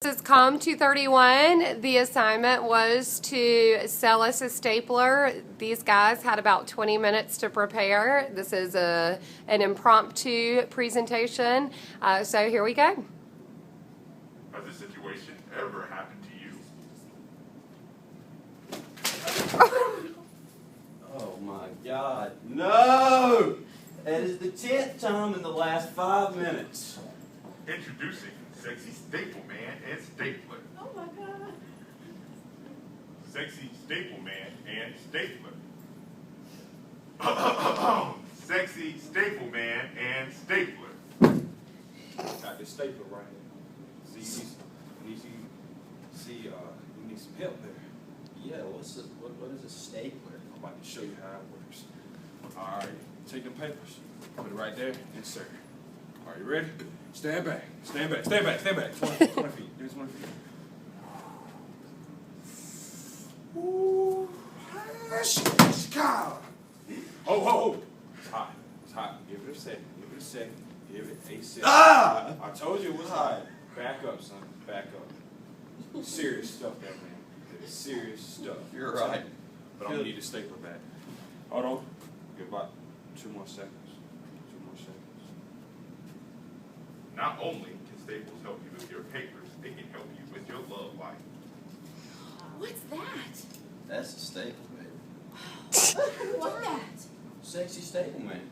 This is COM 231. The assignment was to sell us a stapler. These guys had about 20 minutes to prepare. This is an impromptu presentation. So here we go. Has this situation ever happened to you? Oh my God, no! That is the 10th time in the last 5 minutes. Introducing Sexy Staple Man and Stapler. Oh my God. Sexy Staple Man and Stapler. Sexy Staple Man and Stapler. Got this stapler right here. See, you need some help there. Yeah, what is a stapler? I'm about to show you how it works. All right, take them papers, put it right there, insert. Are you ready? Stand back, stand back, stand back, stand back. 20 feet, give me 20 feet. Ooh, oh. It's hot, it's hot. Give it a second, give it a second, give it a second. Ah! I told you it was hot. Back up, son, back up. Serious stuff, that man. Serious stuff. You're right. But I'm gonna need a stapler back. Hold on. Give about 2 more seconds. 2 more seconds. Not only can staples help you with your papers, they can help you with your love life. What's that? That's a staple, baby. What's that? Sexy staple man.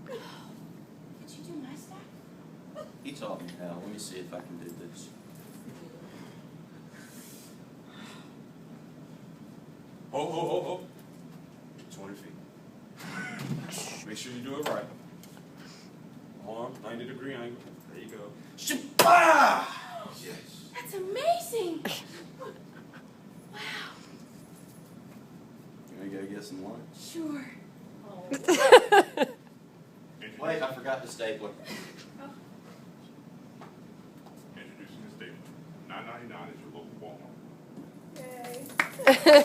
Did you do my stuff? He taught me how. Let me see if I can do this. Oh. 20 feet. Make sure you do it right. Arm, 90-degree angle. There you go. Shabba! Yes. That's amazing. Wow. You wanna go get some lunch? Sure. Wait, I forgot the stapler. Introducing the stapler. $9.99 at your local Walmart. Yay.